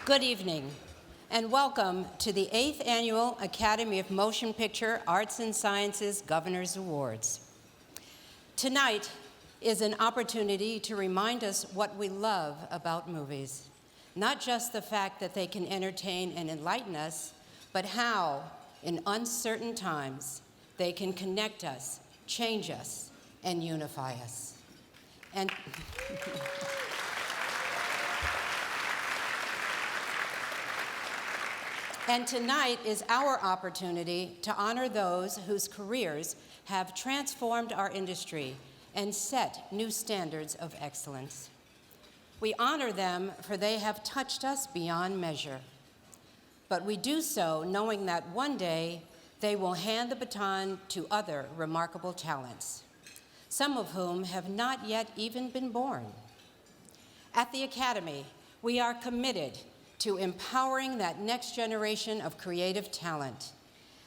Good evening, and welcome to the 8th Annual Academy of Motion Picture Arts and Sciences Governor's Awards. Tonight is an opportunity to remind us what we love about movies. Not just the fact that they can entertain and enlighten us, but how, in uncertain times, they can connect us, change us, and unify us. And tonight is our opportunity to honor those whose careers have transformed our industry and set new standards of excellence. We honor them for they have touched us beyond measure. But we do so knowing that one day they will hand the baton to other remarkable talents, some of whom have not yet even been born. At the Academy, we are committed to empowering that next generation of creative talent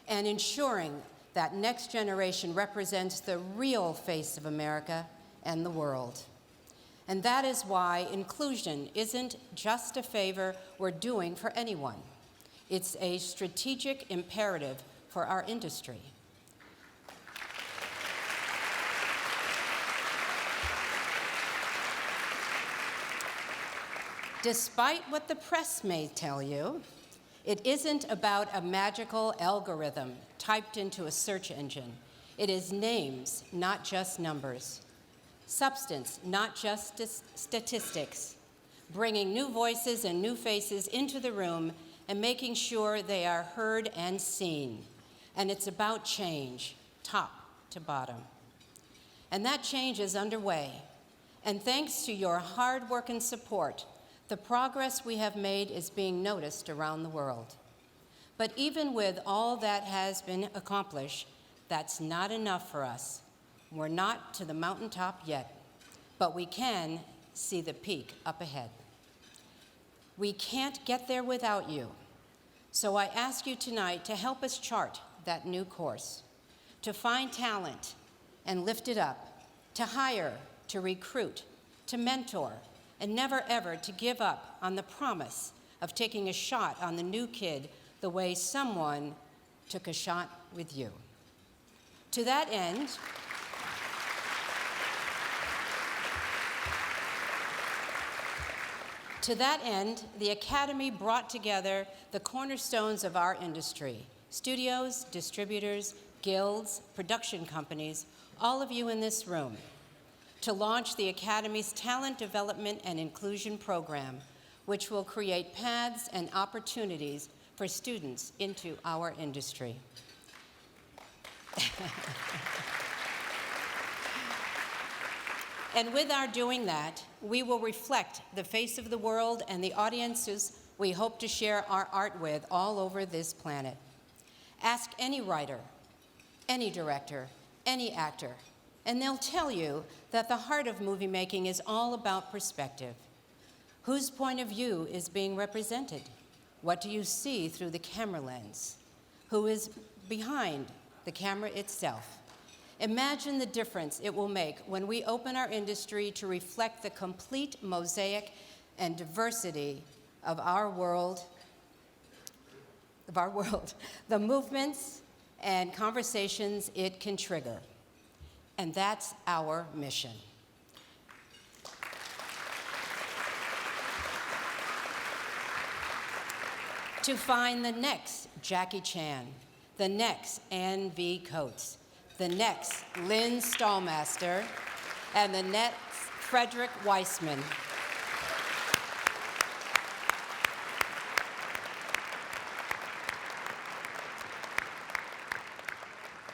and ensuring that next generation represents the real face of America and the world. And that is why inclusion isn't just a favor we're doing for anyone. It's a strategic imperative for our industry. Despite what the press may tell you, it isn't about a magical algorithm typed into a search engine. It is names, not just numbers. Substance, not just statistics. Bringing new voices and new faces into the room and making sure they are heard and seen. And it's about change, top to bottom. And that change is underway. And thanks to your hard work and support, the progress we have made is being noticed around the world. But even with all that has been accomplished, that's not enough for us. We're not to the mountaintop yet, but we can see the peak up ahead. We can't get there without you. So I ask you tonight to help us chart that new course, to find talent and lift it up, to hire, to recruit, to mentor, and never ever to give up on the promise of taking a shot on the new kid the way someone took a shot with you. To that end, the Academy brought together the cornerstones of our industry: studios, distributors, guilds, production companies, all of you in this room, to launch the Academy's Talent Development and Inclusion Program, which will create paths and opportunities for students into our industry. And with our doing that, we will reflect the face of the world and the audiences we hope to share our art with all over this planet. Ask any writer, any director, any actor, and they'll tell you that the heart of movie making is all about perspective. Whose point of view is being represented? What do you see through the camera lens? Who is behind the camera itself? Imagine the difference it will make when we open our industry to reflect the complete mosaic and diversity of our world, the movements and conversations it can trigger. And that's our mission. To find the next Jackie Chan, the next Ann V. Coates, the next Lynn Stalmaster, and the next Frederick Wiseman.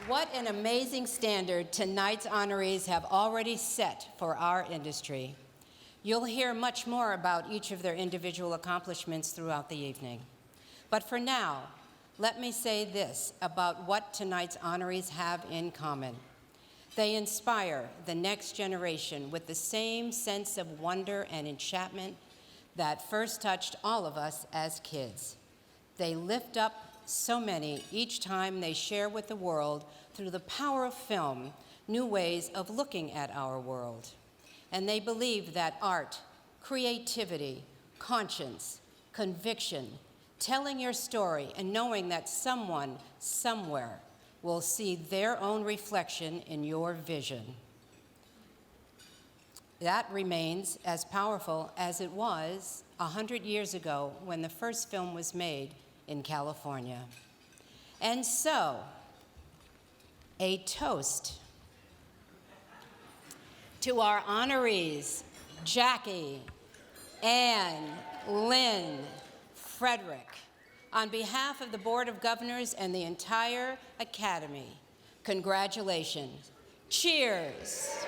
What an amazing standard tonight's honorees have already set for our industry. You'll hear much more about each of their individual accomplishments throughout the evening. But for now, let me say this about what tonight's honorees have in common. They inspire the next generation with the same sense of wonder and enchantment that first touched all of us as kids. They lift up so many each time they share with the world, through the power of film, new ways of looking at our world. And they believe that art, creativity, conscience, conviction, telling your story, and knowing that someone, somewhere, will see their own reflection in your vision. That remains as powerful as it was 100 years ago when the first film was made in California. And so, a toast to our honorees, Jackie, Anne, Lynn, Frederick. On behalf of the Board of Governors and the entire Academy, congratulations. Cheers.